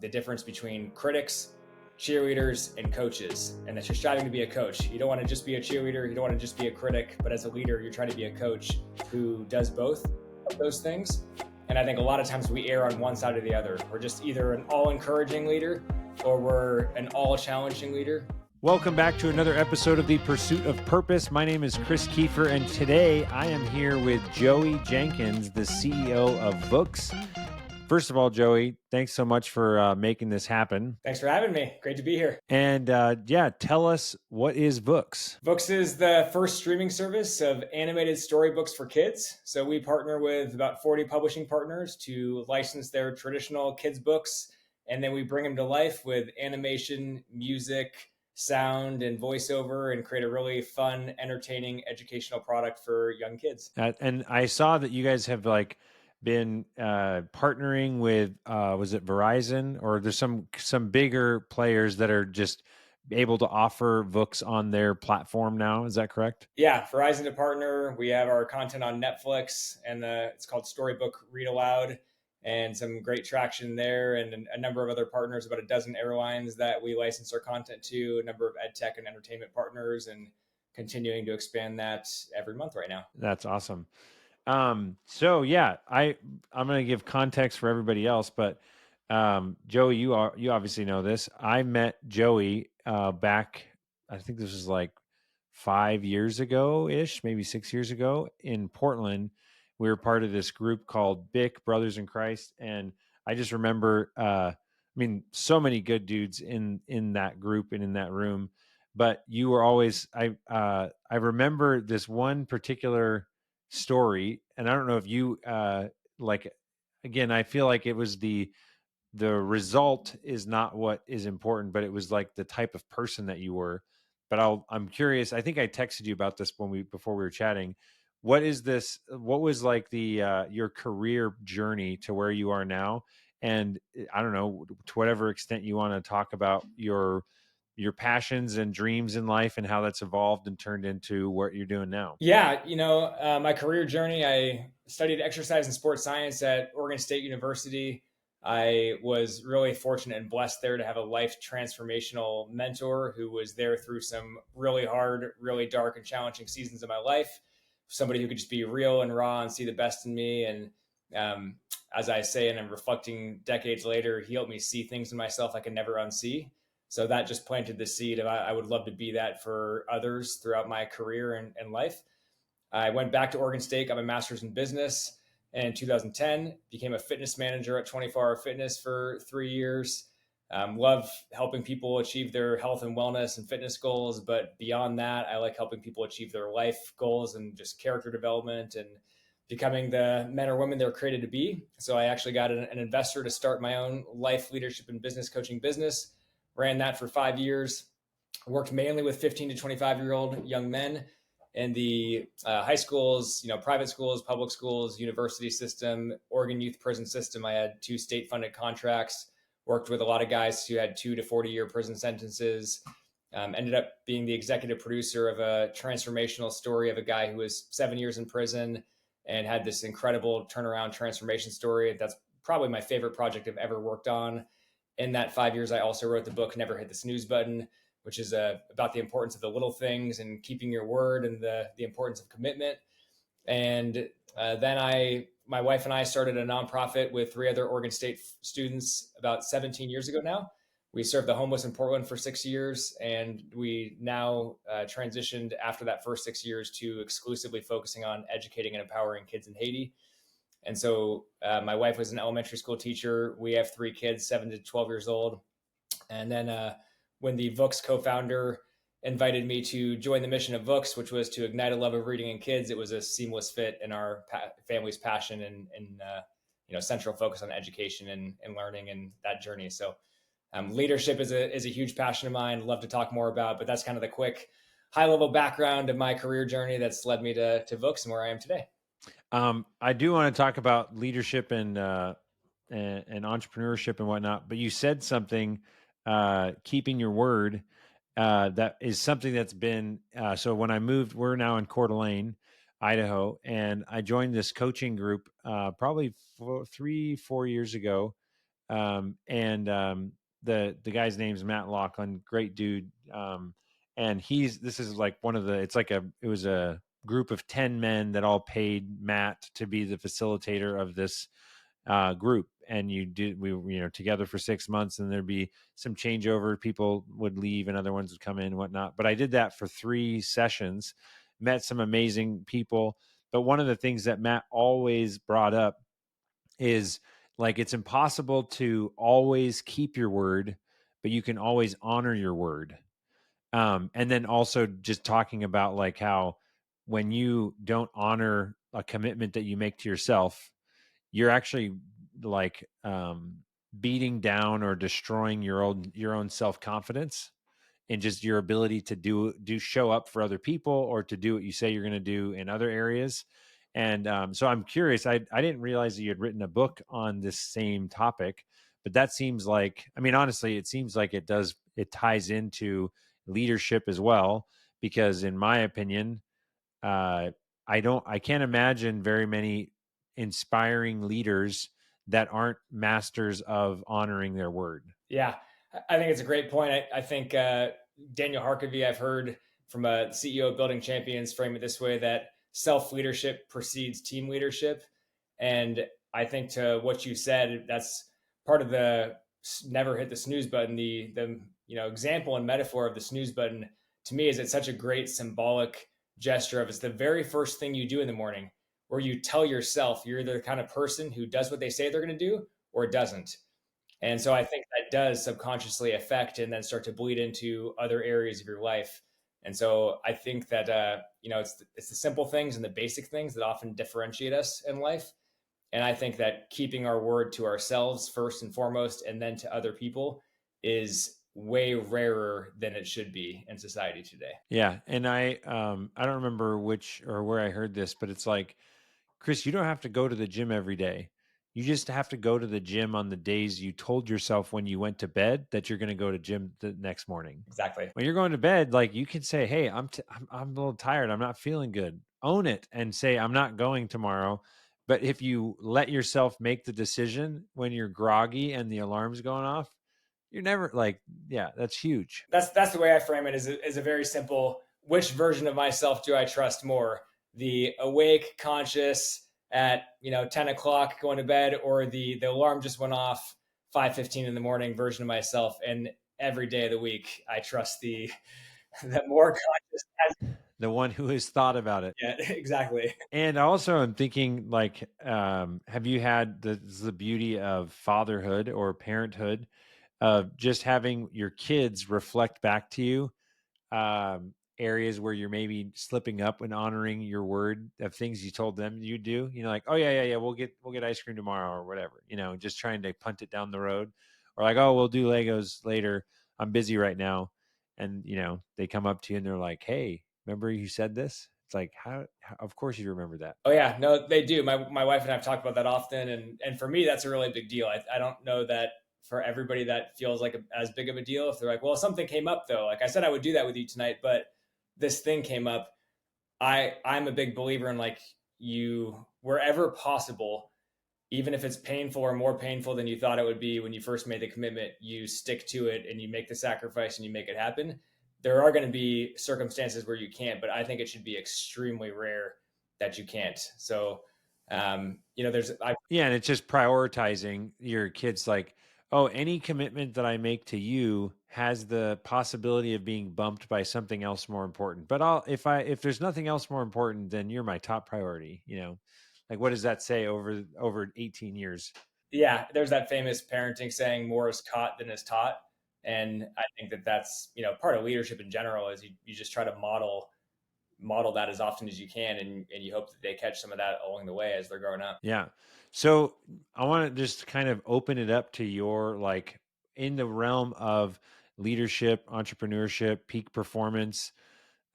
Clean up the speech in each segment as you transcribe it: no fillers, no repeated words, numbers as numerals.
the difference between critics, cheerleaders, and coaches, and that you're striving to be a coach. You don't want to just be a cheerleader, you don't want to just be a critic, but as a leader, you're trying to be a coach who does both of those things. And I think a lot of times we err on one side or the other. We're just either an all-encouraging leader or we're an all-challenging leader. Welcome back to another episode of The Pursuit of Purpose. My name is Chris Kiefer, and today I am here with Joey Jenkins, the CEO of VOOX. First of all, Joey, thanks so much for making this happen. Thanks for having me. Great to be here. And tell us, what is VOOX? VOOX is the first streaming service of animated storybooks for kids. So we partner with about 40 publishing partners to license their traditional kids' books, and then we bring them to life with animation, music, sound, and voiceover, and create a really fun, entertaining, educational product for young kids. And I saw that you guys have been partnering with was it Verizon, or there's some bigger players that are just able to offer VOOX on their platform now. Is that correct? Yeah, Verizon to partner. We have our content on Netflix, and it's called Storybook Read Aloud, and some great traction there, and a number of other partners, about a dozen airlines that we license our content to, a number of ed tech and entertainment partners, and continuing to expand that every month right now. That's awesome. I'm going to give context for everybody else, but Joey, you obviously know this. I met Joey back, I think this was like 5 years ago-ish, maybe 6 years ago in Portland. We were part of this group called BIC, Brothers in Christ. And I just remember, so many good dudes in that group and in that room, but you were always, I remember this one particular story, and I don't know if you again, I feel like it was the result is not what is important, but it was like the type of person that you were. But I'm curious, I think I texted you about this before we were chatting. What was like your career journey to where you are now? And I don't know, to whatever extent you want to talk about your passions and dreams in life and how that's evolved and turned into what you're doing now. Yeah, my career journey, I studied exercise and sports science at Oregon State University. I was really fortunate and blessed there to have a life transformational mentor who was there through some really hard, really dark and challenging seasons of my life. Somebody who could just be real and raw and see the best in me. And as I say, and I'm reflecting decades later, he helped me see things in myself I could never unsee. So that just planted the seed of I would love to be that for others throughout my career and life. I went back to Oregon State, got my master's in business, and in 2010, became a fitness manager at 24 Hour Fitness for 3 years. Love helping people achieve their health and wellness and fitness goals. But beyond that, I like helping people achieve their life goals and just character development and becoming the men or women they're created to be. So I actually got an investor to start my own life leadership and business coaching business. Ran that for 5 years, worked mainly with 15 to 25-year-old young men in the high schools, private schools, public schools, university system, Oregon youth prison system. I had 2 state-funded contracts, worked with a lot of guys who had 2 to 40-year prison sentences, ended up being the executive producer of a transformational story of a guy who was 7 years in prison and had this incredible turnaround transformation story. That's probably my favorite project I've ever worked on. In that 5 years, I also wrote the book, Never Hit the Snooze Button, which is about the importance of the little things and keeping your word and the importance of commitment. And then my wife and I started a nonprofit with 3 other Oregon State students about 17 years ago now. We served the homeless in Portland for 6 years, and we now transitioned after that first 6 years to exclusively focusing on educating and empowering kids in Haiti. And so my wife was an elementary school teacher. We have 3 kids, 7 to 12 years old. And then when the VOOX co-founder invited me to join the mission of VOOX, which was to ignite a love of reading in kids, it was a seamless fit in our family's passion and central focus on education and learning and that journey. So leadership is a huge passion of mine. Love to talk more about, but that's kind of the quick high-level background of my career journey that's led me to VOOX and where I am today. I do want to talk about leadership and entrepreneurship and whatnot, but you said something, keeping your word, that is something that's been, so when I moved, we're now in Coeur d'Alene, Idaho, and I joined this coaching group, probably 3-4 years ago, and the guy's name's Matt Laughlin, great dude. And this is like it was a group of 10 men that all paid Matt to be the facilitator of this group. And we were together for 6 months, and there'd be some changeover. People would leave and other ones would come in and whatnot. But I did that for 3 sessions, met some amazing people. But one of the things that Matt always brought up is like, it's impossible to always keep your word, but you can always honor your word. And then also just talking about like how when you don't honor a commitment that you make to yourself, you're actually like beating down or destroying your own self-confidence and just your ability to show up for other people or to do what you say you're going to do in other areas. And so I'm curious, I didn't realize that you had written a book on this same topic, but that seems like, I mean, honestly, it seems like it ties into leadership as well, because in my opinion, uh, I can't imagine very many inspiring leaders that aren't masters of honoring their word. Yeah, I think it's a great point. I think Daniel Harkavy, I've heard from a CEO of Building Champions, frame it this way, that self leadership precedes team leadership. And I think to what you said, that's part of the never hit the snooze button. The example and metaphor of the snooze button to me is it's such a great symbolic gesture of it's the very first thing you do in the morning, where you tell yourself you're the kind of person who does what they say they're going to do or doesn't. And so I think that does subconsciously affect and then start to bleed into other areas of your life. And so I think that it's the simple things and the basic things that often differentiate us in life. And I think that keeping our word to ourselves first and foremost, and then to other people, is way rarer than it should be in society today. Yeah, and I don't remember which or where I heard this, but it's like, Chris, you don't have to go to the gym every day. You just have to go to the gym on the days you told yourself when you went to bed that you're going to go to gym the next morning. Exactly. When you're going to bed, like, you can say, "Hey, I'm a little tired. I'm not feeling good." Own it and say, "I'm not going tomorrow." But if you let yourself make the decision when you're groggy and the alarm's going off, you're never like, yeah, that's huge. That's the way I frame it. Is a very simple. Which version of myself do I trust more? The awake, conscious at 10 o'clock going to bed, or the alarm just went off 5:15 in the morning version of myself? And every day of the week, I trust the more conscious. The one who has thought about it. Yeah, exactly. And also, I'm thinking, like, have you had the beauty of fatherhood or parenthood, of just having your kids reflect back to you areas where you're maybe slipping up and honoring your word of things you told them you do? Like, oh yeah, we'll get ice cream tomorrow or whatever. Just trying to punt it down the road, or like, oh, we'll do Legos later. I'm busy right now, and they come up to you and they're like, hey, remember you said this? It's like, how of course you remember that. Oh yeah, no, they do. My wife and I have talked about that often, and for me, that's a really big deal. I don't know that for everybody that feels like as big of a deal. If they're like, well, something came up though. Like I said, I would do that with you tonight, but this thing came up. I'm a big believer in, like, you, wherever possible, even if it's painful or more painful than you thought it would be when you first made the commitment, you stick to it and you make the sacrifice and you make it happen. There are going to be circumstances where you can't, but I think it should be extremely rare that you can't. So, Yeah, and it's just prioritizing your kids, like, oh, any commitment that I make to you has the possibility of being bumped by something else more important. But if there's nothing else more important, then you're my top priority. Like, what does that say over 18 years? yeah, there's that famous parenting saying, more is caught than is taught. And I think that that's, part of leadership in general is you just try to model that as often as you can, and you hope that they catch some of that along the way as they're growing up. Yeah. So I want to just kind of open it up to your, like, in the realm of leadership, entrepreneurship, peak performance.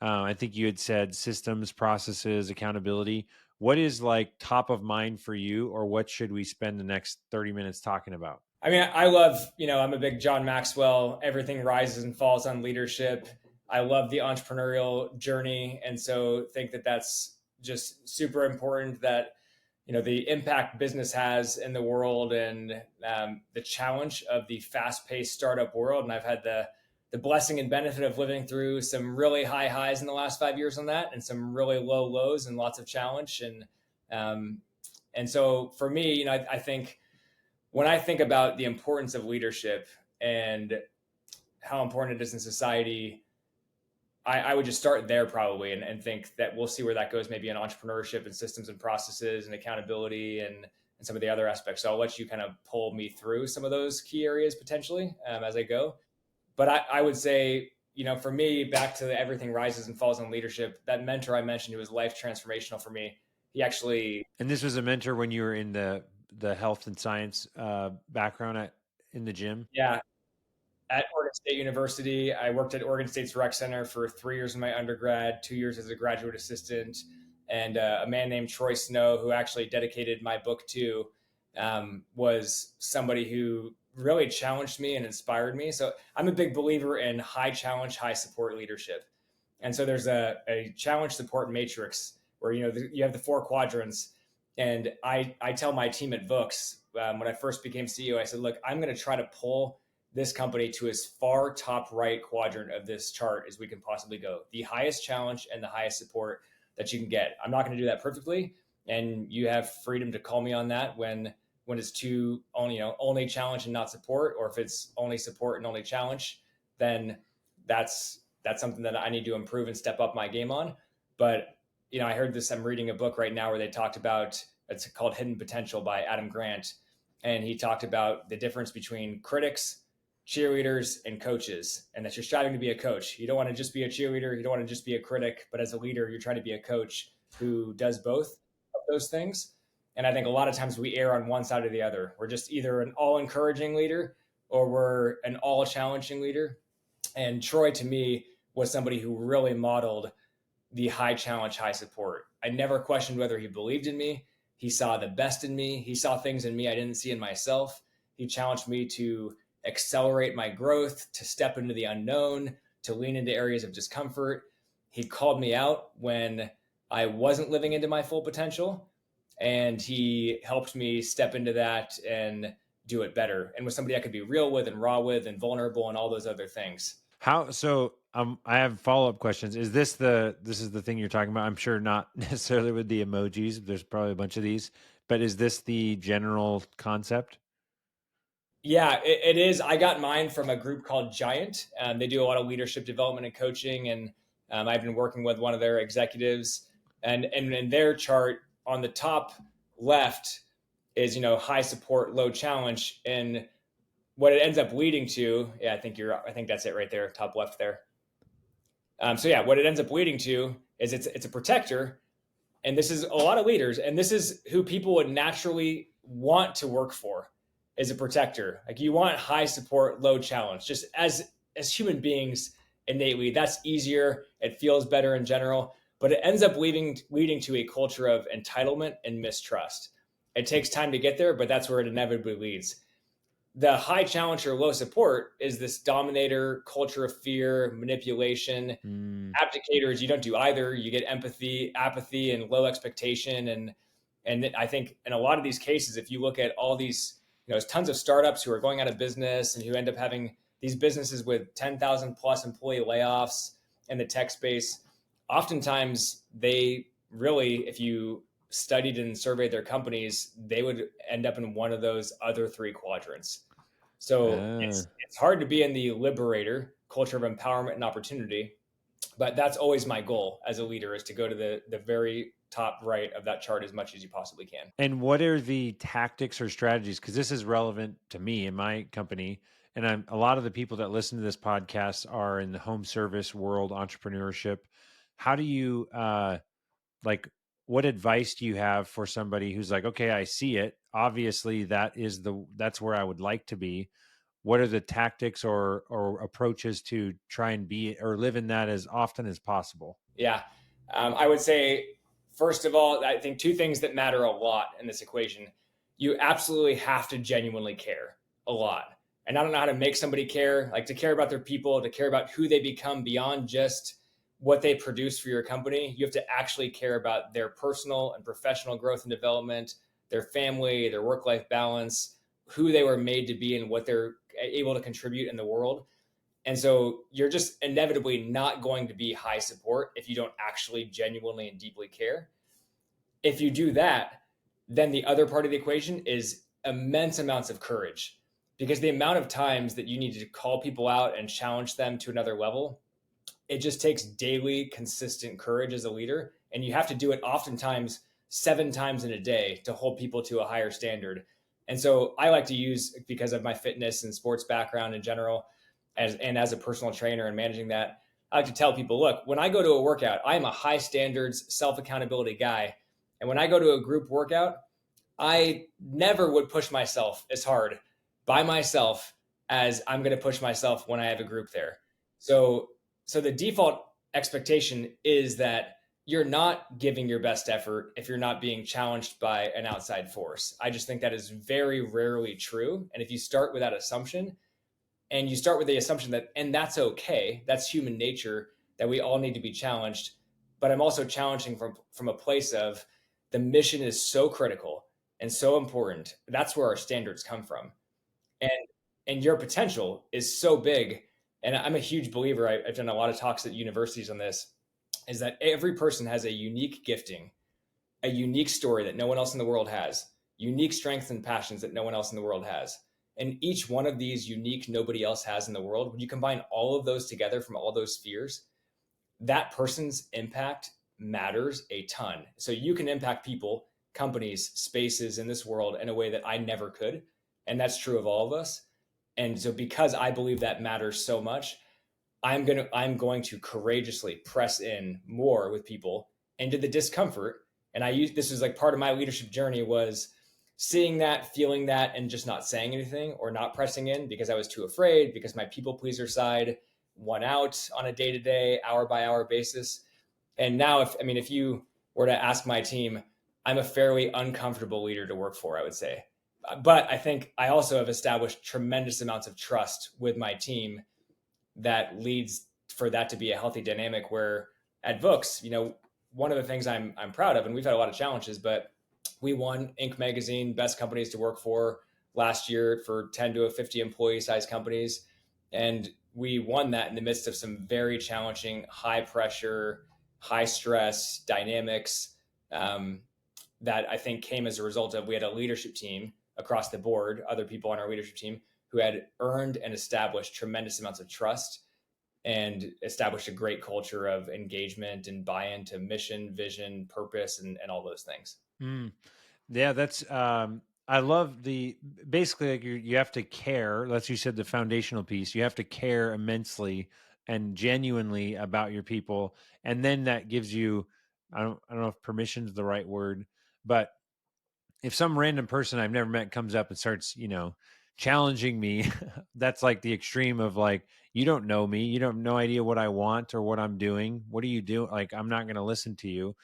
I think you had said systems, processes, accountability. What is like top of mind for you, or what should we spend the next 30 minutes talking about? I mean, I love, I'm a big John Maxwell, everything rises and falls on leadership. I love the entrepreneurial journey. And so think that that's just super important, that, the impact business has in the world, and the challenge of the fast-paced startup world. And I've had the blessing and benefit of living through some really high highs in the last 5 years on that, and some really low lows and lots of challenge. And so for me, I think when I think about the importance of leadership and how important it is in society, I would just start there probably, and think that we'll see where that goes, maybe in entrepreneurship and systems and processes and accountability, and some of the other aspects. So I'll let you kind of pull me through some of those key areas potentially as I go. But I would say, for me, back to the everything rises and falls on leadership, that mentor I mentioned who was life transformational for me, he actually. And this was a mentor when you were in the health and science background in the gym? Yeah, at Oregon State University. I worked at Oregon State's rec center for 3 years in my undergrad, 2 years as a graduate assistant. And a man named Troy Snow, who actually dedicated my book to, was somebody who really challenged me and inspired me. So I'm a big believer in high challenge, high support leadership. And so there's a challenge support matrix where, you have the 4 quadrants. And I tell my team at VOOX, when I first became CEO, I said, look, I'm going to try to pull this company to as far top right quadrant of this chart as we can possibly go. The highest challenge and the highest support that you can get. I'm not going to do that perfectly, and you have freedom to call me on that when it's too only challenge and not support, or if it's only support and only challenge, then that's something that I need to improve and step up my game on. But I heard this. I'm reading a book right now where they talked about, it's called Hidden Potential by Adam Grant, and he talked about the difference between critics, cheerleaders, and coaches, and that you're striving to be a coach. You don't want to just be a cheerleader. You don't want to just be a critic, but as a leader, you're trying to be a coach who does both of those things. And I think a lot of times we err on one side or the other. We're just either an all encouraging leader or we're an all challenging leader. And Troy, to me, was somebody who really modeled the high challenge, high support. I never questioned whether he believed in me. He saw the best in me. He saw things in me I didn't see in myself. He challenged me to accelerate my growth, to step into the unknown, to lean into areas of discomfort. He called me out when I wasn't living into my full potential, and he helped me step into that and do it better, and with somebody I could be real with and raw with and vulnerable and all those other things. I have follow-up questions. This is the thing you're talking about? I'm sure not necessarily with the emojis. There's probably a bunch of these, but is this the general concept? Yeah, it is. I got mine from a group called Giant. They do a lot of leadership development and coaching, and I've been working with one of their executives. And in their chart on the top left is high support, low challenge, and what it ends up leading to. Yeah, I think that's it right there, top left there. So yeah, what it ends up leading to is it's a protector, and this is a lot of leaders, and this is who people would naturally want to work for, is a protector. Like, you want high support, low challenge. Just as human beings, innately, that's easier. It feels better in general, but it ends up leading to a culture of entitlement and mistrust. It takes time to get there, but that's where it inevitably leads. The high challenge or low support is this dominator culture of fear, manipulation. Abdicators, you don't do either. You get empathy, apathy, and low expectation. And I think in a lot of these cases, if you look at all these, there's tons of startups who are going out of business and who end up having these businesses with 10,000 plus employee layoffs in the tech space. Oftentimes, they really, if you studied and surveyed their companies, they would end up in one of those other 3 quadrants. So it's hard to be in the liberator culture of empowerment and opportunity, but that's always my goal as a leader, is to go to the very top right of that chart as much as you possibly can. And what are the tactics or strategies? Because this is relevant to me in my company. And a lot of the people that listen to this podcast are in the home service world, entrepreneurship. How do you, what advice do you have for somebody who's like, okay, I see it. Obviously, that's where I would like to be. What are the tactics or approaches to try and be or live in that as often as possible? Yeah. I would say, first of all, I think 2 things that matter a lot in this equation. You absolutely have to genuinely care a lot. And I don't know how to make somebody care, like to care about their people, to care about who they become beyond just what they produce for your company. You have to actually care about their personal and professional growth and development, their family, their work-life balance, who they were made to be, and what they're able to contribute in the world. And so you're just inevitably not going to be high support if you don't actually genuinely and deeply care. If you do that, then the other part of the equation is immense amounts of courage, because the amount of times that you need to call people out and challenge them to another level, it just takes daily consistent courage as a leader, and you have to do it oftentimes 7 times in a day to hold people to a higher standard. And so I like to use, because of my fitness and sports background in general, as a personal trainer and managing that, I like to tell people, look, when I go to a workout, I'm a high standards self accountability guy, and when I go to a group workout, I never would push myself as hard by myself as I'm going to push myself when I have a group there. So, so the default expectation is that you're not giving your best effort if you're not being challenged by an outside force. I just think that is very rarely true. And if you start with that assumption, and you start with the assumption that, and that's okay, that's human nature, that we all need to be challenged. But I'm also challenging from a place of, the mission is so critical and so important. That's where our standards come from. And and your potential is so big. And I'm a huge believer. I've done a lot of talks at universities on this, is that every person has a unique gifting, a unique story that no one else in the world has, unique strengths and passions that no one else in the world has. And each one of these unique, nobody else has in the world, when you combine all of those together from all those spheres, that person's impact matters a ton. So you can impact people, companies, spaces in this world in a way that I never could. And that's true of all of us. And so because I believe that matters so much, I'm going to courageously press in more with people into the discomfort. And this was like part of my leadership journey, was seeing that, feeling that, and just not saying anything or not pressing in because I was too afraid, because my people pleaser side won out on a day-to-day, hour-by-hour basis. And now, if you were to ask my team, I'm a fairly uncomfortable leader to work for, I would say. But I think I also have established tremendous amounts of trust with my team that leads for that to be a healthy dynamic, where at VOOX, one of the things I'm proud of, and we've had a lot of challenges, but we won Inc. magazine best companies to work for last year for 10 to 50 employee size companies. And we won that in the midst of some very challenging, high pressure, high stress dynamics, that I think came as a result of, we had a leadership team across the board, other people on our leadership team, who had earned and established tremendous amounts of trust and established a great culture of engagement and buy-in to mission, vision, purpose, and all those things. Mm. Yeah, that's I love basically, like, you have to care. That's, you said, the foundational piece. You have to care immensely and genuinely about your people, and then that gives you, I don't know if permission is the right word, but if some random person I've never met comes up and starts, challenging me, that's like the extreme of, like, you don't know me, you don't have no idea what I want or what I'm doing. What are you doing? Like, I'm not going to listen to you.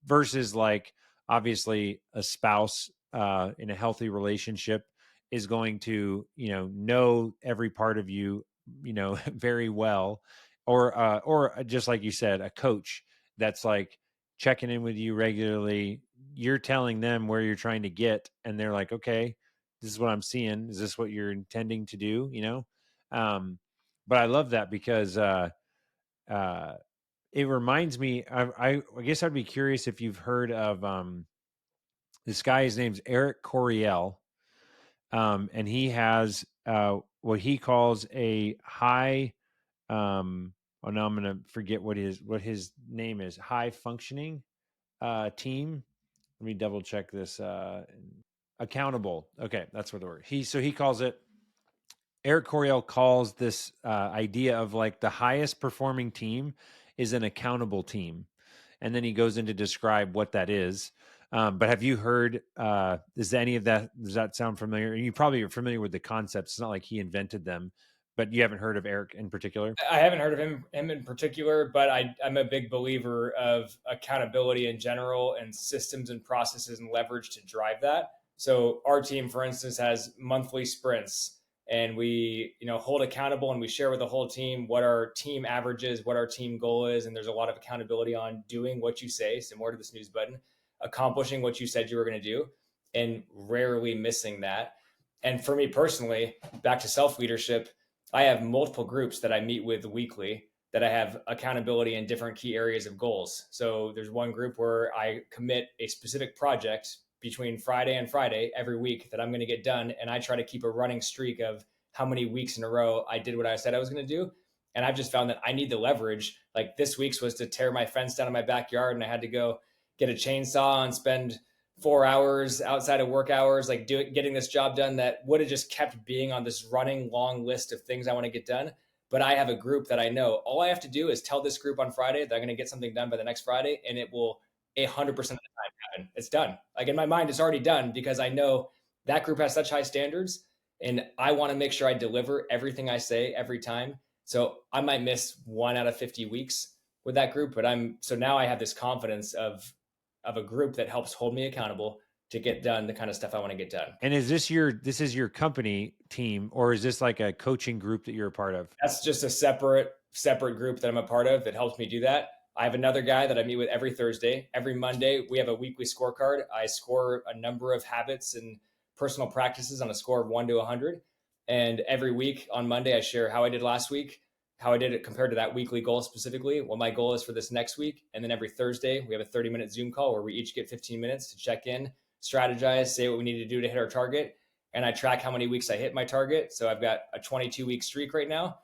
Versus, like, obviously a spouse in a healthy relationship is going to, know every part of you, very well. Or just like you said, a coach that's like checking in with you regularly. You're telling them where you're trying to get, and they're like, okay, this is what I'm seeing. Is this what you're intending to do? Um, but I love that because uh, it reminds me. I guess I'd be curious if you've heard of this guy. His name's Eric Coryell, and he has what he calls a high. Oh, now I'm going to forget what his name is. High functioning team. Let me double check this. Accountable. Okay, that's what the word. He calls it. Eric Coryell calls this idea of, like, the highest performing team is an accountable team. And then he goes in to describe what that is. But have you heard, does that sound familiar? You probably are familiar with the concepts. It's not like he invented them, but you haven't heard of Eric in particular? I haven't heard of him in particular, but I'm a big believer of accountability in general, and systems and processes and leverage to drive that. So our team, for instance, has monthly sprints, and we, hold accountable, and we share with the whole team what our team average is, what our team goal is. And there's a lot of accountability on doing what you say, similar to the snooze button, accomplishing what you said you were going to do, and rarely missing that. And for me personally, back to self leadership, I have multiple groups that I meet with weekly that I have accountability in different key areas of goals. So there's one group where I commit a specific project between Friday and Friday every week that I'm going to get done. And I try to keep a running streak of how many weeks in a row I did what I said I was going to do. And I've just found that I need the leverage. Like this week's was to tear my fence down in my backyard, and I had to go get a chainsaw and spend 4 hours outside of work hours, like getting this job done that would have just kept being on this running long list of things I want to get done. But I have a group that I know all I have to do is tell this group on Friday that I'm going to get something done by the next Friday, and it will 100% of the time happen. It's done. Like in my mind, it's already done because I know that group has such high standards, and I want to make sure I deliver everything I say every time. So I might miss 1 out of 50 weeks with that group, but so now I have this confidence of a group that helps hold me accountable to get done the kind of stuff I want to get done. And is this your company team, or is this like a coaching group that you're a part of? That's just a separate group that I'm a part of that helps me do that. I have another guy that I meet with every Thursday. Every Monday, we have a weekly scorecard. I score a number of habits and personal practices on a score of 1 to 100. And every week on Monday, I share how I did last week, how I did it compared to that weekly goal specifically, what my goal is for this next week. And then every Thursday, we have a 30-minute Zoom call where we each get 15 minutes to check in, strategize, say what we need to do to hit our target. And I track how many weeks I hit my target. So I've got a 22-week streak right now.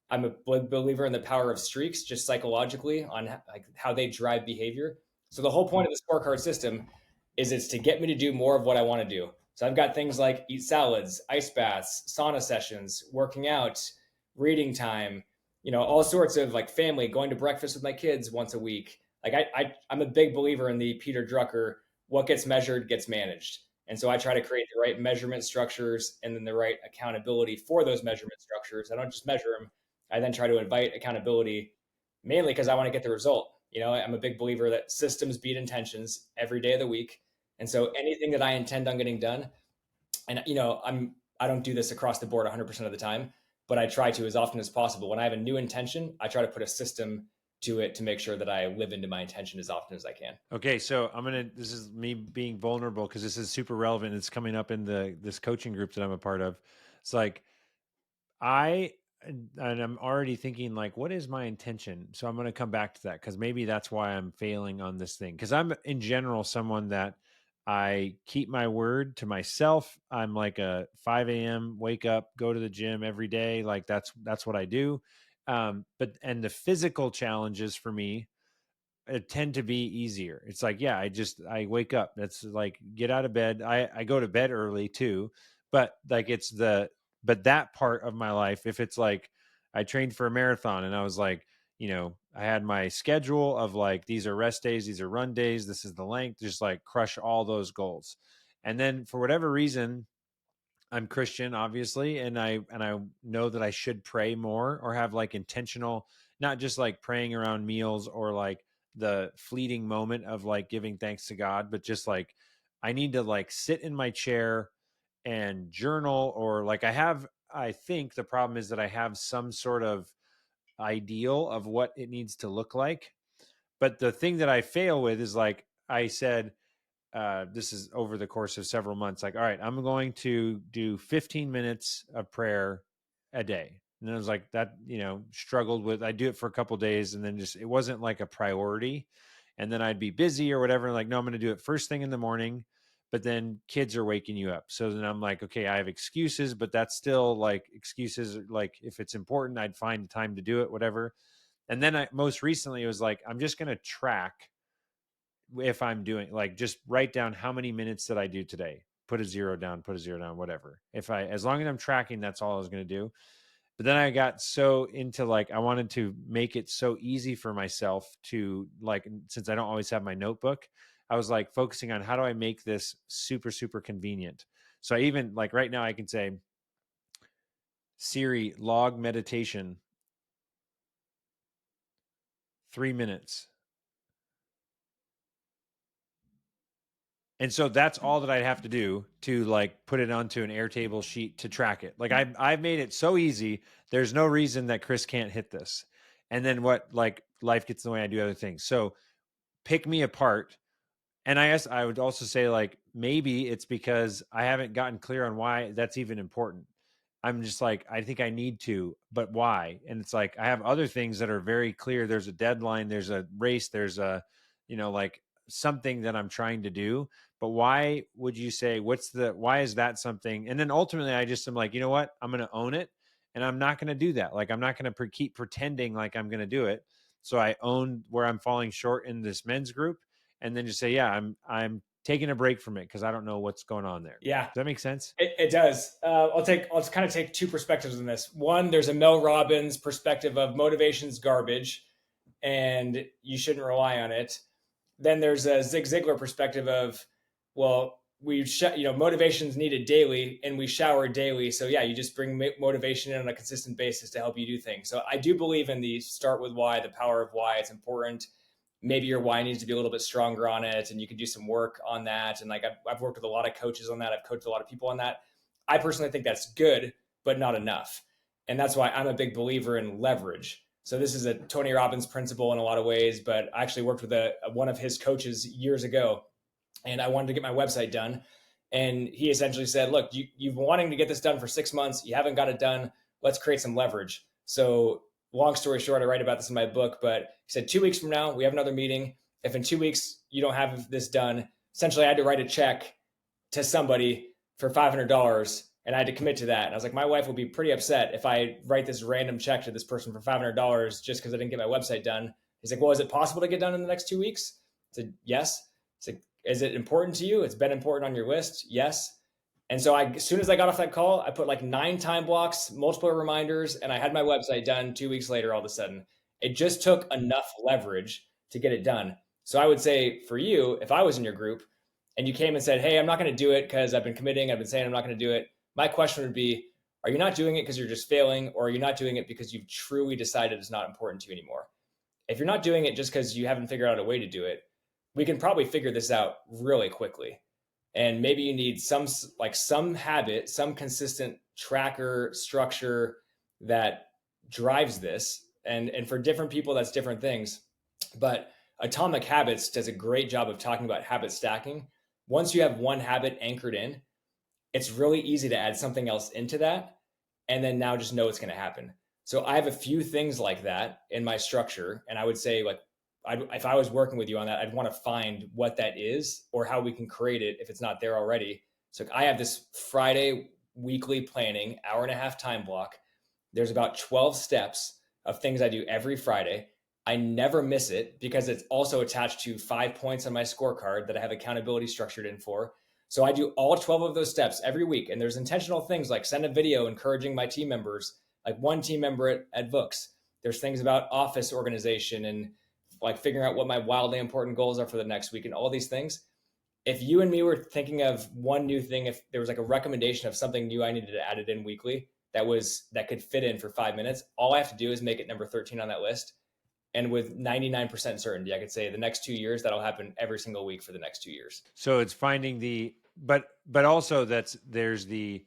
I'm a believer in the power of streaks, just psychologically, on like how they drive behavior. So the whole point of the scorecard system is it's to get me to do more of what I want to do. So I've got things like eat salads, ice baths, sauna sessions, working out, reading time, all sorts of like family, going to breakfast with my kids once a week. Like I'm a big believer in the Peter Drucker, what gets measured gets managed. And so I try to create the right measurement structures and then the right accountability for those measurement structures. I don't just measure them. I then try to invite accountability, mainly because I want to get the result. I'm a big believer that systems beat intentions every day of the week. And so anything that I intend on getting done, and I don't do this across the board 100% of the time, but I try to as often as possible. When I have a new intention, I try to put a system to it to make sure that I live into my intention as often as I can. Okay, so this is me being vulnerable because this is super relevant. It's coming up in this coaching group that I'm a part of. It's like and I'm already thinking like, what is my intention? So I'm going to come back to that because maybe that's why I'm failing on this thing. Because I'm in general someone that I keep my word to myself. I'm like a 5 a.m. wake up, go to the gym every day. Like that's what I do. But the physical challenges for me tend to be easier. It's like, yeah, I wake up. That's like get out of bed. I go to bed early too, but like but that part of my life, if it's like I trained for a marathon and I was like, I had my schedule of like, these are rest days, these are run days, this is the length, just like crush all those goals. And then for whatever reason, I'm Christian, obviously, and I know that I should pray more or have like intentional, not just like praying around meals or like the fleeting moment of like giving thanks to God, but just like I need to like sit in my chair and journal, or like I think the problem is that I have some sort of ideal of what it needs to look like. But the thing that I fail with is like I said, this is over the course of several months, like, all right, I'm going to do 15 minutes of prayer a day. And I was like that, struggled with, I do it for a couple days and then just, it wasn't like a priority. And then I'd be busy or whatever. Like, no, I'm going to do it first thing in the morning, but then kids are waking you up. So then I'm like, okay, I have excuses, but that's still like excuses. Like if it's important, I'd find time to do it, whatever. And then most recently it was like, I'm just going to track if I'm doing like just write down how many minutes did I do today, put a zero down, whatever. As long as I'm tracking, that's all I was going to do. But then I got so into like, I wanted to make it so easy for myself to like, since I don't always have my notebook, I was like focusing on how do I make this super, super convenient. So I even like right now I can say, Siri, log meditation, 3 minutes. And so that's all that I'd have to do to like put it onto an Airtable sheet to track it. Like I've made it so easy. There's no reason that Chris can't hit this. And then what, like life gets in the way, I do other things. So pick me apart. And I guess I would also say like maybe it's because I haven't gotten clear on why that's even important. I'm just like, I think I need to, but why? And it's like, I have other things that are very clear. There's a deadline, there's a race, there's a, like something that I'm trying to do. But why would you say, why is that something? And then ultimately, I just am like, you know what? I'm going to own it and I'm not going to do that. Like, I'm not going to keep pretending like I'm going to do it. So I own where I'm falling short in this men's group and then just say, yeah, I'm taking a break from it because I don't know what's going on there. Yeah, Does that make sense? it does. I'll just kind of take two perspectives on this. One, there's a Mel Robbins perspective of motivation's garbage and you shouldn't rely on it. Then there's a Zig Ziglar perspective of, well, motivation's needed daily and we shower daily. So yeah, you just bring motivation in on a consistent basis to help you do things. So I do believe in the start with why, the power of why. It's important. Maybe your why needs to be a little bit stronger on it and you can do some work on that. And like I've worked with a lot of coaches on that. I've coached a lot of people on that. I personally think that's good, but not enough. And that's why I'm a big believer in leverage. So this is a Tony Robbins principle in a lot of ways, but I actually worked with one of his coaches years ago, and I wanted to get my website done. And he essentially said, look, you've been wanting to get this done for 6 months. You haven't got it done. Let's create some leverage. So long story short, I write about this in my book, but he said 2 weeks from now, we have another meeting. If in 2 weeks you don't have this done, essentially I had to write a check to somebody for $500 and I had to commit to that. And I was like, my wife will be pretty upset if I write this random check to this person for $500 just because I didn't get my website done. He's like, well, is it possible to get done in the next 2 weeks? I said, yes. He's like, is it important to you? It's been important on your list? Yes. And so as soon as I got off that call, I put like 9 time blocks, multiple reminders, and I had my website done 2 weeks later all of a sudden. It just took enough leverage to get it done. So I would say for you, if I was in your group and you came and said, hey, I'm not going to do it because I've been committing, I've been saying I'm not going to do it, my question would be, are you not doing it because you're just failing, or are you not doing it because you've truly decided it's not important to you anymore? If you're not doing it just because you haven't figured out a way to do it, we can probably figure this out really quickly. And maybe you need some habit, some consistent tracker structure that drives this. And for different people, that's different things. But Atomic Habits does a great job of talking about habit stacking. Once you have one habit anchored in, it's really easy to add something else into that and then now just know it's going to happen. So I have a few things like that in my structure. And I would say, like, if I was working with you on that, I'd want to find what that is or how we can create it if it's not there already. So I have this Friday weekly planning, hour and a half time block. There's about 12 steps of things I do every Friday. I never miss it because it's also attached to 5 points on my scorecard that I have accountability structured in for. So I do all 12 of those steps every week. And there's intentional things like send a video encouraging my team members, like one team member at VOOX. There's things about office organization and like figuring out what my wildly important goals are for the next week and all these things. If you and me were thinking of one new thing, if there was like a recommendation of something new I needed to add it in weekly that could fit in for 5 minutes, all I have to do is make it number 13 on that list. And with 99% certainty, I could say the next 2 years, that'll happen every single week for the next 2 years. So it's finding but also there's the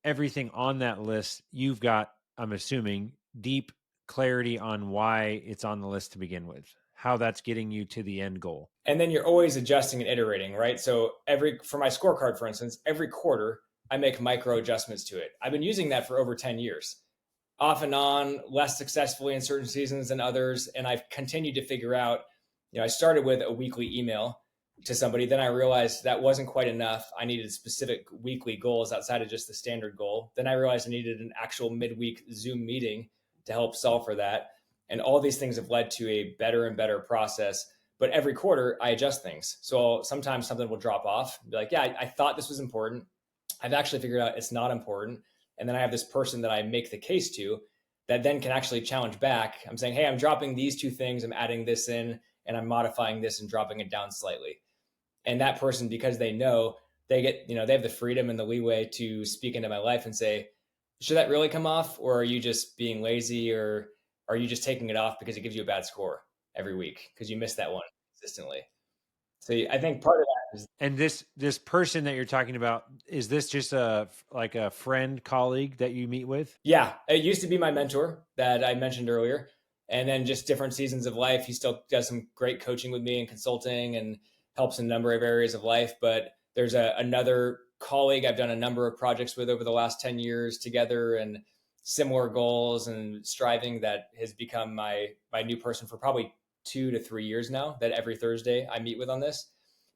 everything on that list. You've got, I'm assuming, deep clarity on why it's on the list to begin with, how that's getting you to the end goal. And then you're always adjusting and iterating, right? So for my scorecard, for instance, every quarter I make micro adjustments to it. I've been using that for over 10 years, off and on, less successfully in certain seasons than others. And I've continued to figure out, I started with a weekly email to somebody. Then I realized that wasn't quite enough. I needed specific weekly goals outside of just the standard goal. Then I realized I needed an actual midweek Zoom meeting to help solve for that. And all these things have led to a better and better process. But every quarter I adjust things. So sometimes something will drop off, be like, yeah, I thought this was important. I've actually figured out it's not important. And then I have this person that I make the case to that then can actually challenge back. I'm saying, hey, I'm dropping these 2 things. I'm adding this in and I'm modifying this and dropping it down slightly. And that person, because they know, they have the freedom and the leeway to speak into my life and say, should that really come off? Or are you just being lazy? Or are you just taking it off because it gives you a bad score every week because you missed that one consistently? So I think part of that And this person that you're talking about, is this just a like a friend colleague that you meet with? Yeah, it used to be my mentor that I mentioned earlier. And then just different seasons of life. He still does some great coaching with me and consulting and helps in a number of areas of life. But there's another colleague I've done a number of projects with over the last 10 years together and similar goals and striving that has become my new person for probably 2 to 3 years now, that every Thursday I meet with on this.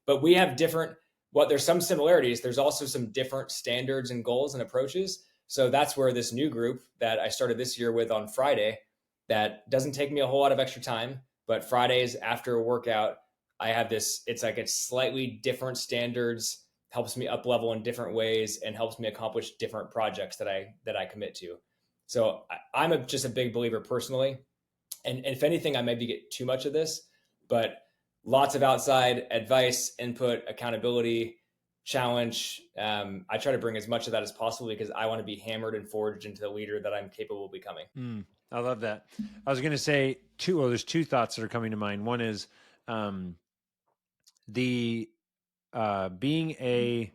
But we have different, well, there's some similarities. There's also some different standards and goals and approaches. So that's where this new group that I started this year with on Friday, that doesn't take me a whole lot of extra time, but Fridays after a workout, I have this, it's like it's slightly different standards, helps me up level in different ways and helps me accomplish different projects that I commit to. So I'm just a big believer personally. And if anything, I maybe get too much of this, but lots of outside advice, input, accountability, challenge. I try to bring as much of that as possible because I want to be hammered and forged into the leader that I'm capable of becoming. I love that. I was going to say two. Well, there's two thoughts that are coming to mind. One is um, the being a.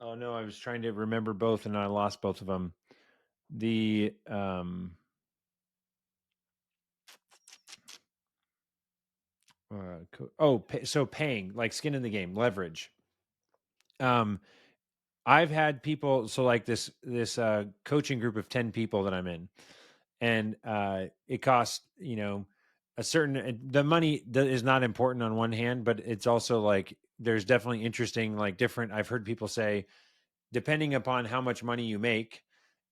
Oh no, I was trying to remember both and I lost both of them. The so paying, like skin in the game, leverage. Um, I've had people, so like this coaching group of 10 people that I'm in, and it costs, a certain, the money is not important on one hand, but it's also like there's definitely interesting, like different. I've heard people say, depending upon how much money you make,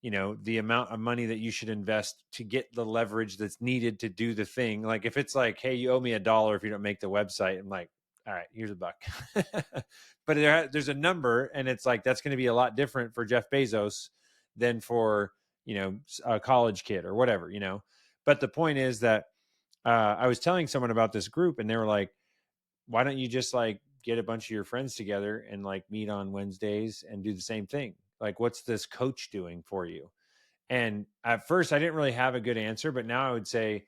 the amount of money that you should invest to get the leverage that's needed to do the thing. Like if it's like, hey, you owe me $1 if you don't make the website, I'm like, all right, here's $1. But there's a number, and it's like that's going to be a lot different for Jeff Bezos than for a college kid or whatever. But the point is that I was telling someone about this group, and they were like, why don't you just like get a bunch of your friends together and like meet on Wednesdays and do the same thing? Like, what's this coach doing for you? And at first, I didn't really have a good answer, but now I would say,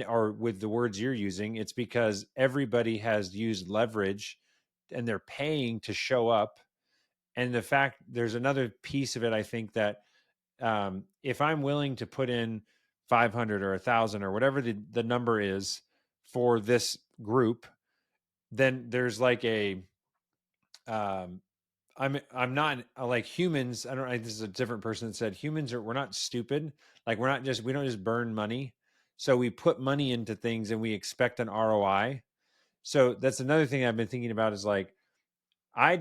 or with the words you're using, it's because everybody has used leverage and they're paying to show up. And the fact there's another piece of it, I think that if I'm willing to put in 500 or 1,000 or whatever the number is for this group, then there's like a um I'm not like humans. I don't know. This is a different person that said we're not stupid. Like we don't just burn money. So we put money into things and we expect an ROI. So that's another thing I've been thinking about is like, I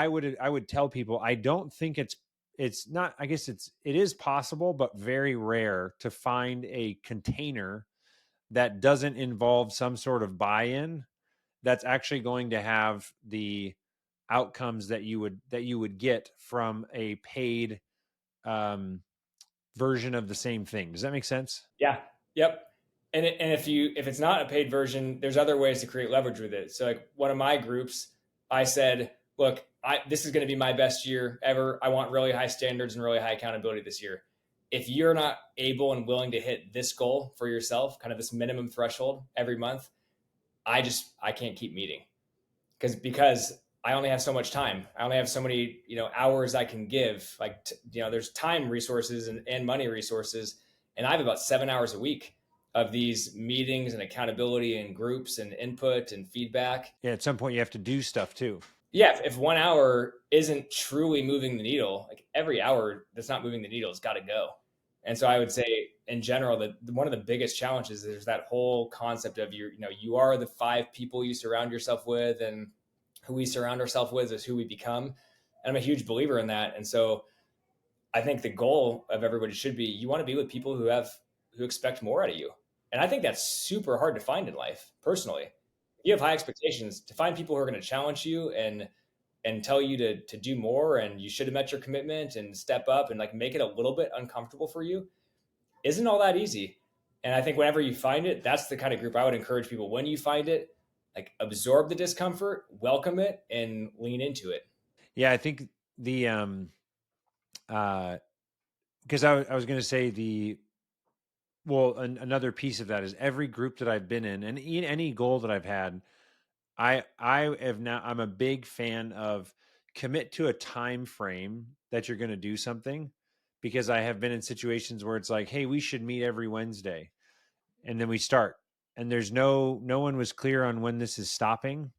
would tell people, I don't think it's not, I guess it is possible, but very rare to find a container that doesn't involve some sort of buy-in that's actually going to have the outcomes that you would get from a paid um, version of the same thing. Does that make sense? Yeah. Yep. And if it's not a paid version, there's other ways to create leverage with it. So like one of my groups, I said, look, this is going to be my best year ever. I want really high standards and really high accountability this year. If you're not able and willing to hit this goal for yourself, kind of this minimum threshold every month, I can't keep meeting because I only have so much time. I only have so many hours I can give. Like there's time resources and money resources, and I have about 7 hours a week of these meetings and accountability and groups and input and feedback. Yeah, at some point you have to do stuff too. Yeah, if 1 hour isn't truly moving the needle, like every hour that's not moving the needle has got to go. And so I would say in general that one of the biggest challenges is that whole concept of you are the 5 people you surround yourself with, and who we surround ourselves with is who we become. And I'm a huge believer in that. And so I think the goal of everybody should be you want to be with people who expect more out of you. And I think that's super hard to find in life, personally. You have high expectations to find people who are going to challenge you and tell you to do more and you should have met your commitment and step up and like make it a little bit uncomfortable for you isn't all that easy. And I think whenever you find it, that's the kind of group I would encourage people when you find it, like absorb the discomfort, welcome it, and lean into it. Yeah, I think the uh because I was going to say another piece of that is every group that I've been in and any goal that I've had, I'm a big fan of commit to a time frame that you're going to do something, because I have been in situations where it's like, hey, we should meet every Wednesday, and then we start, and there's no one was clear on when this is stopping,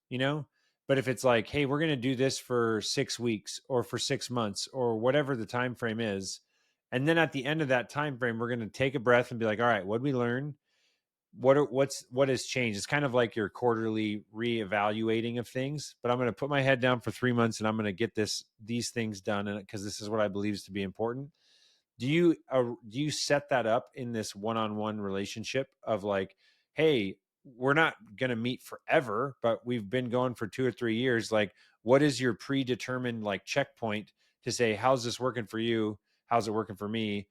you know. But if it's like, hey, we're going to do this for 6 weeks or for 6 months or whatever the time frame is, and then at the end of that time frame we're going to take a breath and be like, all right, what did we learn? What has changed? It's kind of like your quarterly reevaluating of things. But I'm going to put my head down for 3 months and I'm going to get these things done, and because this is what I believe is to be important. Do you set that up in this one-on-one relationship of like, hey, we're not going to meet forever, but we've been going for 2 or 3 years. Like, what is your predetermined like checkpoint to say, how's this working for you? How's it working for me?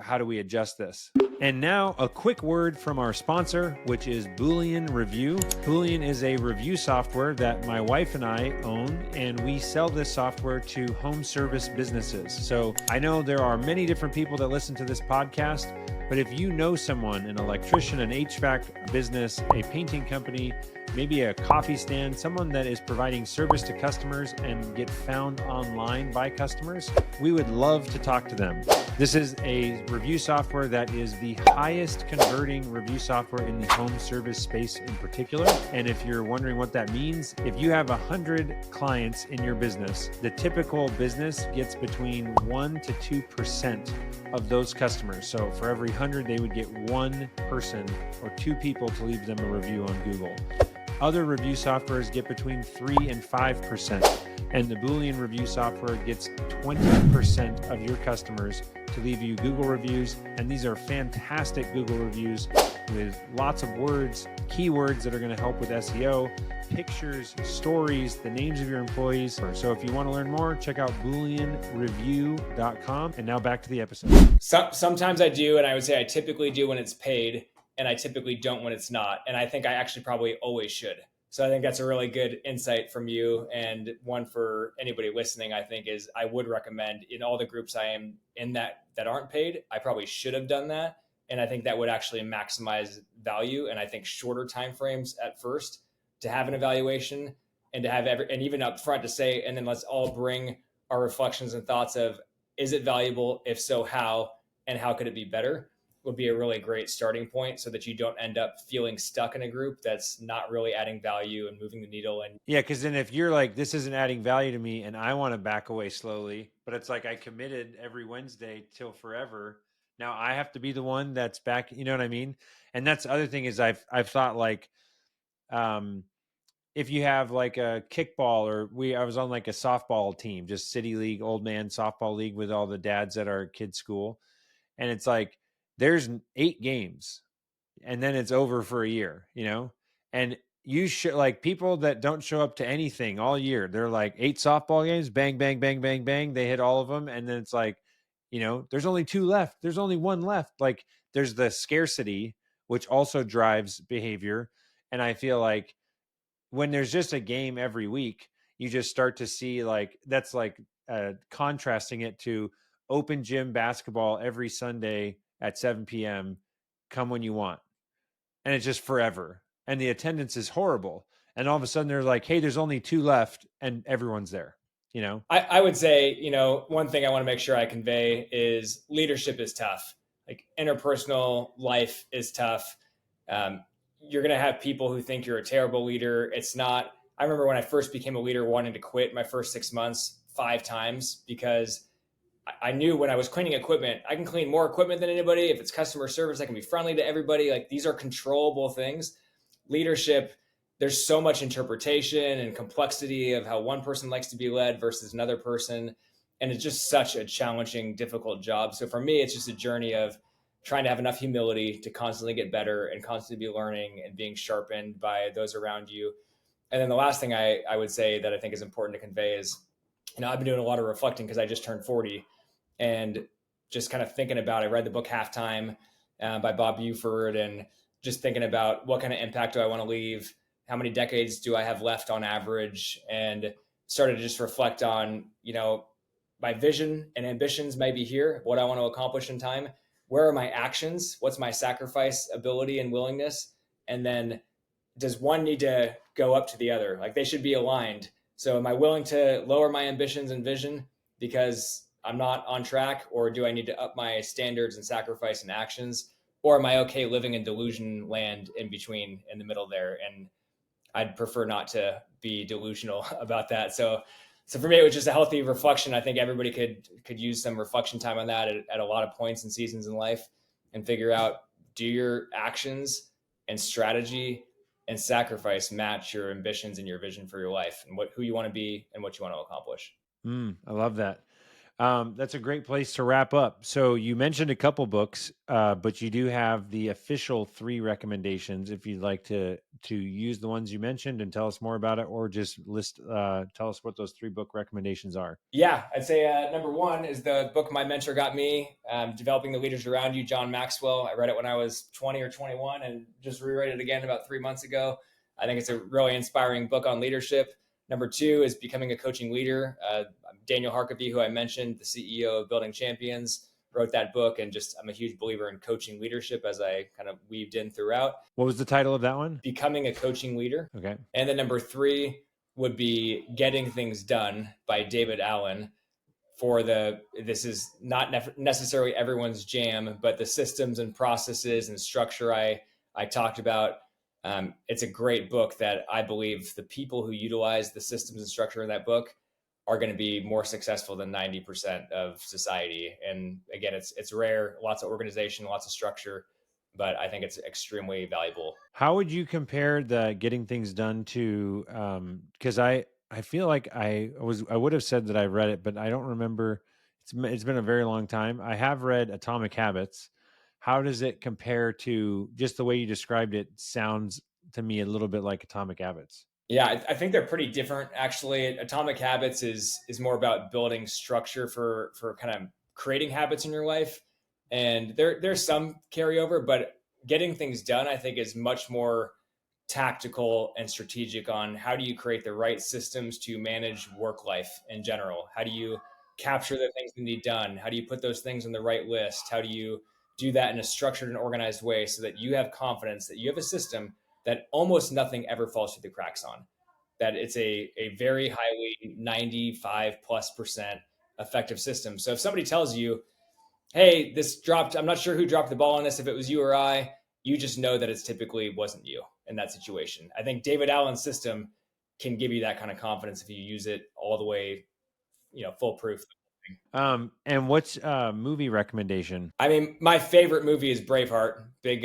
How do we adjust this? And now a quick word from our sponsor, which is Boolean Review. Boolean is a review software that my wife and I own, and we sell this software to home service businesses. So I know there are many different people that listen to this podcast, but if you know someone, an electrician, an HVAC business, a painting company, maybe a coffee stand, someone that is providing service to customers and get found online by customers, we would love to talk to them. This is a review software that is the highest converting review software in the home service space in particular. And if you're wondering what that means, if you have 100 clients in your business, the typical business gets between 1 to 2% of those customers. So for every 100, they would get one person or two people to leave them a review on Google. Other review softwares get between 3 and 5%, and the Boolean review software gets 20% of your customers to leave you Google reviews. And these are fantastic Google reviews with lots of words, keywords that are going to help with SEO, pictures, stories, the names of your employees. So if you want to learn more, check out booleanreview.com. And now back to the episode. Sometimes I do, and I would say I typically do when it's paid, and I typically don't when it's not. And I think I actually probably always should. So I think that's a really good insight from you. And one for anybody listening, I think, is I would recommend in all the groups I am in that aren't paid, I probably should have done that. And I think that would actually maximize value. And I think shorter timeframes at first to have an evaluation, and to have and even up front to say, and then let's all bring our reflections and thoughts of, is it valuable? If so, how? And how could it be better? Would be a really great starting point, so that you don't end up feeling stuck in a group that's not really adding value and moving the needle. And yeah, because then if you're like, this isn't adding value to me and I want to back away slowly, but it's like I committed every Wednesday till forever. Now I have to be the one that's back. You know what I mean? And that's the other thing is I've thought like, if you have like a kickball, or I was on like a softball team, just city league, old man softball league with all the dads at our kids' school. And it's like, there's 8 games and then it's over for a year, you know? And you should, like, people that don't show up to anything all year, they're like 8 softball games, bang, bang, bang, bang, bang. They hit all of them. And then it's like, there's only 2 left. There's only 1 left. Like, there's the scarcity, which also drives behavior. And I feel like when there's just a game every week, you just start to see like, that's like contrasting it to open gym basketball every Sunday at 7 p.m. Come when you want. And it's just forever. And the attendance is horrible. And all of a sudden they're like, hey, there's only 2 left and everyone's there, I would say, one thing I want to make sure I convey is leadership is tough. Like, interpersonal life is tough. You're going to have people who think you're a terrible leader. It's not. I remember when I first became a leader, wanting to quit my first 6 months 5 times, because I knew when I was cleaning equipment, I can clean more equipment than anybody. If it's customer service, I can be friendly to everybody. Like, these are controllable things. Leadership, there's so much interpretation and complexity of how one person likes to be led versus another person. And it's just such a challenging, difficult job. So for me, it's just a journey of trying to have enough humility to constantly get better and constantly be learning and being sharpened by those around you. And then the last thing I would say that I think is important to convey is, I've been doing a lot of reflecting because I just turned 40, and just kind of thinking about, I read the book Halftime by Bob Buford, and just thinking about what kind of impact do I want to leave? How many decades do I have left on average? And started to just reflect on, my vision and ambitions may be here, what I want to accomplish in time. Where are my actions? What's my sacrifice ability and willingness? And then does one need to go up to the other? Like they should be aligned. So am I willing to lower my ambitions and vision because I'm not on track, or do I need to up my standards and sacrifice and actions? Or am I okay living in delusion land in between, in the middle there? And I'd prefer not to be delusional about that. So for me, it was just a healthy reflection. I think everybody could use some reflection time on that at a lot of points and seasons in life, and figure out, do your actions and strategy and sacrifice match your ambitions and your vision for your life, and who you want to be and what you want to accomplish. I love that. That's a great place to wrap up. So you mentioned a couple books, but you do have the official 3 recommendations. If you'd like to use the ones you mentioned and tell us more about it, or just tell us what those 3 book recommendations are. Yeah, I'd say number 1 is the book my mentor got me, Developing the Leaders Around You, John Maxwell. I read it when I was 20 or 21 and just reread it again about 3 months ago. I think it's a really inspiring book on leadership. Number 2 is Becoming a Coaching Leader. Daniel Harkavy, who I mentioned, the CEO of Building Champions, wrote that book. And just, I'm a huge believer in coaching leadership, as I kind of weaved in throughout. What was the title of that one? Becoming a Coaching Leader. Okay. And then number 3 would be Getting Things Done by David Allen. This is not necessarily everyone's jam, but the systems and processes and structure I talked about, it's a great book that I believe the people who utilize the systems and structure in that book are going to be more successful than 90% of society. And again, it's rare, lots of organization, lots of structure, but I think it's extremely valuable. How would you compare the Getting Things Done to, because I feel like I would have said that I read it, but I don't remember. It's been a very long time. I have read Atomic Habits. How does it compare to, just the way you described it sounds to me a little bit like Atomic Habits? Yeah, I think they're pretty different, actually. Atomic Habits is more about building structure for kind of creating habits in your life, and there's some carryover, but Getting Things Done, I think, is much more tactical and strategic on how do you create the right systems to manage work life in general. How do you capture the things that need done? How do you put those things on the right list? How do you do that in a structured and organized way so that you have confidence that you have a system that almost nothing ever falls through the cracks on? That it's a very highly 95+% effective system. So if somebody tells you, hey, this dropped, I'm not sure who dropped the ball on this, if it was you or I, you just know that it's typically wasn't you in that situation. I think David Allen's system can give you that kind of confidence if you use it all the way, foolproof. And what's movie recommendation? I mean, my favorite movie is Braveheart. Big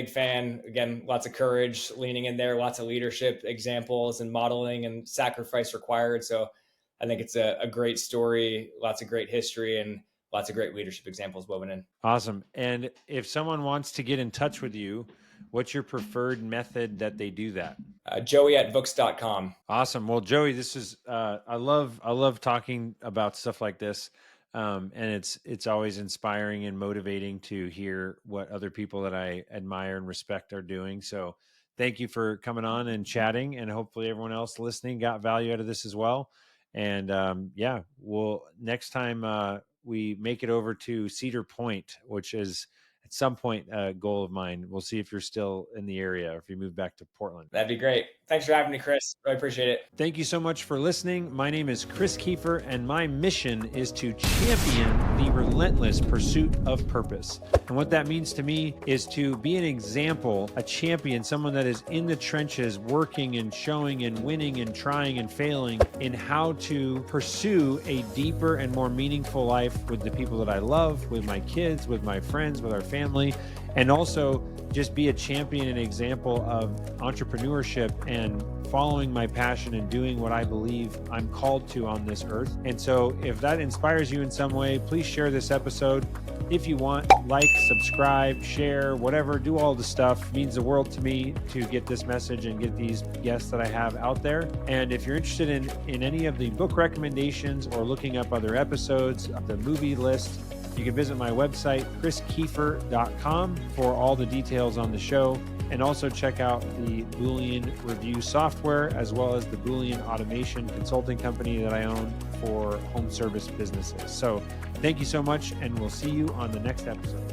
fan. Again, lots of courage leaning in there, lots of leadership examples and modeling and sacrifice required. So I think it's a great story, lots of great history, and lots of great leadership examples woven in. Awesome. And if someone wants to get in touch with you, what's your preferred method that they do that? Joey@VOOX.com. Awesome. Well, Joey, this is I love talking about stuff like this, and it's always inspiring and motivating to hear what other people that I admire and respect are doing. So, thank you for coming on and chatting, and hopefully everyone else listening got value out of this as well. And we'll next time we make it over to Cedar Point, which is at some point a goal of mine. We'll see if you're still in the area or if you move back to Portland. That'd be great. Thanks for having me, Chris. Really appreciate it. Thank you so much for listening. My name is Chris Kiefer, and my mission is to champion the relentless pursuit of purpose. And what that means to me is to be an example, a champion, someone that is in the trenches, working and showing and winning and trying and failing in how to pursue a deeper and more meaningful life with the people that I love, with my kids, with my friends, with our family, and also just be a champion and example of entrepreneurship and following my passion and doing what I believe I'm called to on this earth. And so if that inspires you in some way, please share this episode. If you want, like, subscribe, share, whatever, do all the stuff. It means the world to me to get this message and get these guests that I have out there. And if you're interested in any of the book recommendations or looking up other episodes of the movie list, you can visit my website, chriskiefer.com, for all the details on the show, and also check out the Boolean review software, as well as the Boolean automation consulting company that I own for home service businesses. So thank you so much, and we'll see you on the next episode.